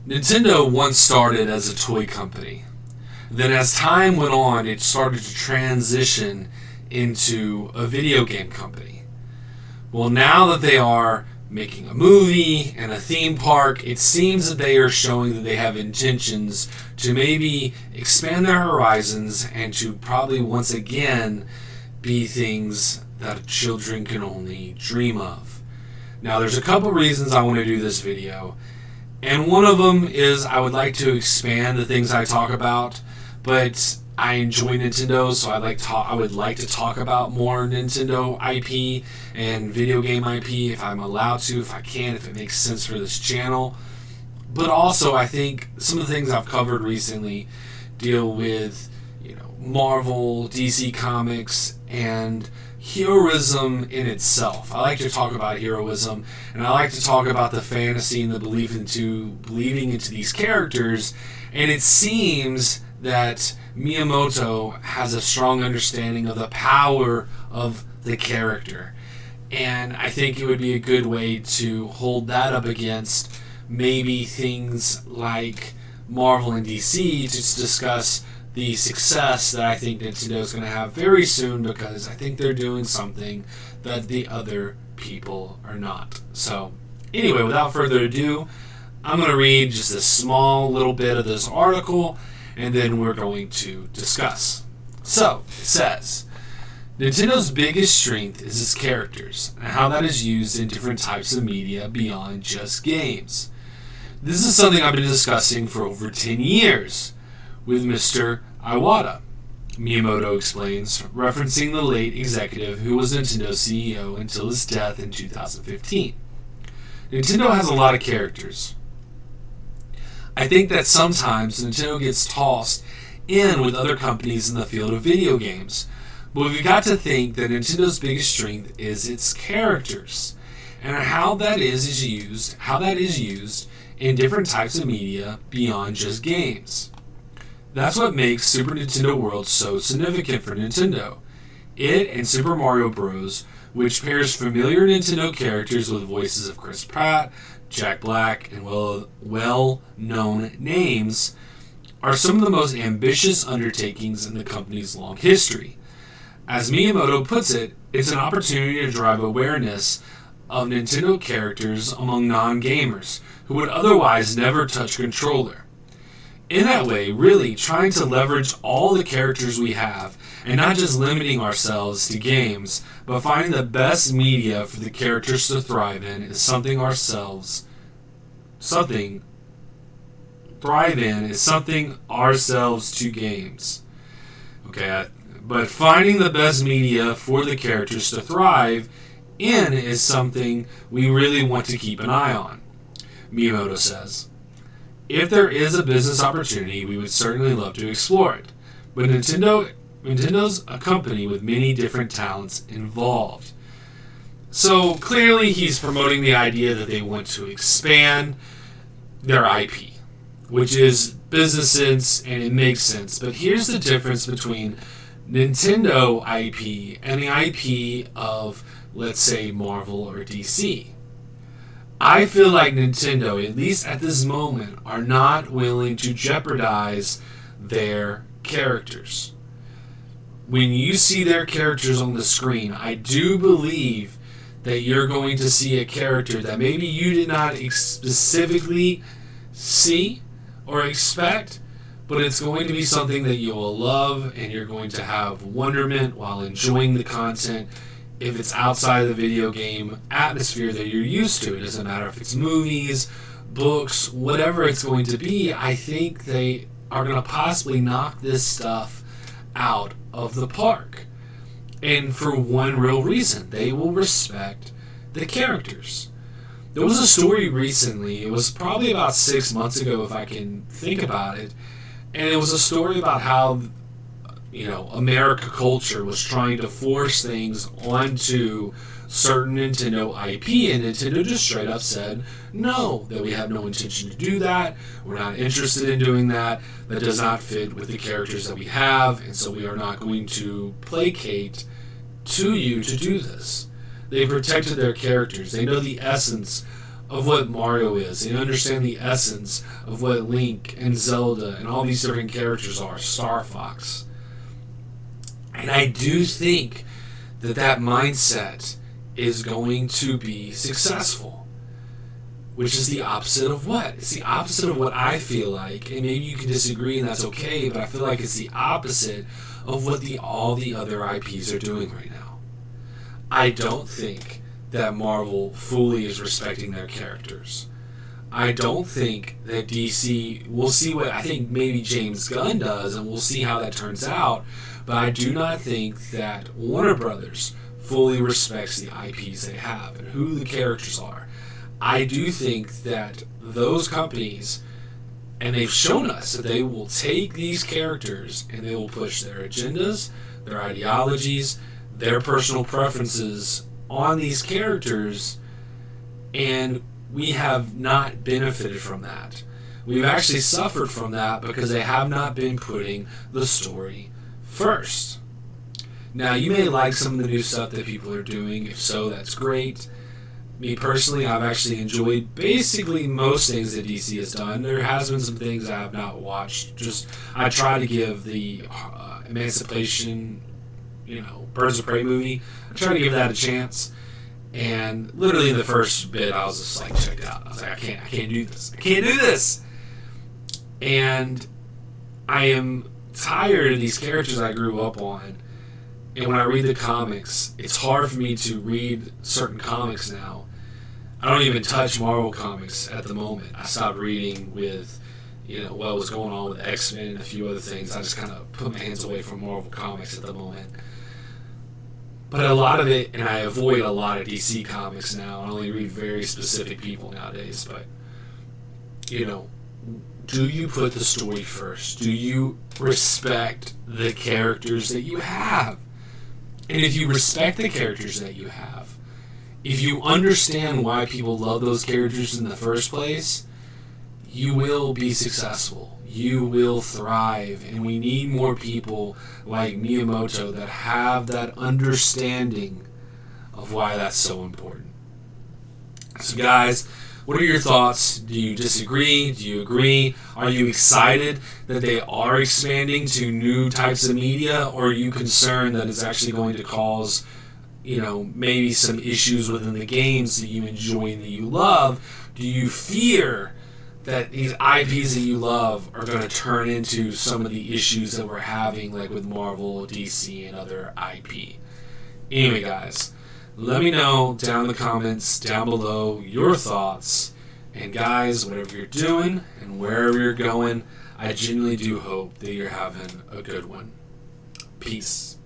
Nintendo once started as a toy company. Then as time went on, it started to transition into a video game company. Well, now that they are making a movie and a theme park, it seems that they are showing that they have intentions to maybe expand their horizons and to probably once again be things that children can only dream of. Now, there's a couple reasons I want to do this video, and one of them is I would like to expand the things I talk about, but I enjoy Nintendo, so I would like to talk about more Nintendo IP and video game IP if I'm allowed to, if I can, if it makes sense for this channel. But also, I think some of the things I've covered recently deal with, Marvel, DC Comics, and heroism in itself. I like to talk about heroism, and I like to talk about the fantasy and the believing into these characters. And it seems that Miyamoto has a strong understanding of the power of the character, and I think it would be a good way to hold that up against maybe things like Marvel and DC to discuss the success that I think Nintendo is going to have very soon, because I think they're doing something that the other people are not. So anyway, without further ado, I'm going to read just a small little bit of this article, and then we're going to discuss. So, it says, Nintendo's biggest strength is its characters, and how that is used in different types of media beyond just games. This is something I've been discussing for over 10 years with Mr. Iwata, Miyamoto explains, referencing the late executive who was Nintendo's CEO until his death in 2015. Nintendo has a lot of characters. I think that sometimes Nintendo gets tossed in with other companies in the field of video games, but we've got to think that Nintendo's biggest strength is its characters, and how that is used in different types of media beyond just games. That's what makes Super Nintendo World so significant for Nintendo. It and Super Mario Bros., which pairs familiar Nintendo characters with voices of Chris Pratt, Jack Black, and well-known names, are some of the most ambitious undertakings in the company's long history. As Miyamoto puts it, it's an opportunity to drive awareness of Nintendo characters among non-gamers who would otherwise never touch a controller. In that way, really trying to leverage all the characters we have and not just limiting ourselves to games, but finding the best media for the characters to thrive in is something ourselves to games. Okay, but finding the best media for the characters to thrive in is something we really want to keep an eye on, Miyamoto says. If there is a business opportunity, we would certainly love to explore it. But Nintendo's a company with many different talents involved. So clearly he's promoting the idea that they want to expand their IP, which is business sense, and it makes sense. But here's the difference between Nintendo IP and the IP of, let's say, Marvel or DC. I feel like Nintendo, at least at this moment, are not willing to jeopardize their characters. When you see their characters on the screen, I do believe that you're going to see a character that maybe you did not specifically see or expect, but it's going to be something that you will love, and you're going to have wonderment while enjoying the content. If it's outside of the video game atmosphere that you're used to, it doesn't matter if it's movies, books, whatever it's going to be, I think they are going to possibly knock this stuff out of the park. And for one real reason, they will respect the characters. There was a story recently, it was probably about 6 months ago if I can think about it, and it was a story about how America culture was trying to force things onto certain Nintendo IP, and Nintendo just straight up said, no, that we have no intention to do that, we're not interested in doing that, that does not fit with the characters that we have, and so we are not going to placate to you to do this. They protected their characters. They know the essence of what Mario is. They understand the essence of what Link and Zelda and all these different characters are, Star Fox. And I do think that that mindset is going to be successful. Which is the opposite of what? It's the opposite of what I feel like, and maybe you can disagree and that's okay, but I feel like it's the opposite of what all the other IPs are doing right now. I don't think that Marvel fully is respecting their characters. I don't think that DC, we'll see what, I think maybe James Gunn does, and we'll see how that turns out, but I do not think that Warner Brothers fully respects the IPs they have and who the characters are. I do think that those companies, and they've shown us that they will take these characters and they will push their agendas, their ideologies, their personal preferences on these characters, and we have not benefited from that. We've actually suffered from that because they have not been putting the story first. Now, you may like some of the new stuff that people are doing. If so, that's great. Me personally, I've actually enjoyed basically most things that DC has done. There has been some things I have not watched. Just I try to give the Emancipation, Birds of Prey movie. I try to give that a chance. And literally in the first bit, I was just like checked out. I was like, I can't do this. I can't do this. And I am tired of these characters I grew up on. And when I read the comics, it's hard for me to read certain comics now. I don't even touch Marvel comics at the moment. I stopped reading with, what was going on with X-Men and a few other things. I just kind of put my hands away from Marvel comics at the moment. But a lot of it, and I avoid a lot of DC comics now. I only read very specific people nowadays. But, do you put the story first? Do you respect the characters that you have? And if you respect the characters that you have, if you understand why people love those characters in the first place, you will be successful. You will thrive. And we need more people like Miyamoto that have that understanding of why that's so important. So guys, what are your thoughts? Do you disagree? Do you agree? Are you excited that they are expanding to new types of media? Or are you concerned that it's actually going to cause, maybe some issues within the games that you enjoy and that you love? Do you fear that these IPs that you love are going to turn into some of the issues that we're having, like with Marvel, DC, and other IP? Anyway, guys, let me know down in the comments down below your thoughts. And guys, whatever you're doing and wherever you're going, I genuinely do hope that you're having a good one. Peace.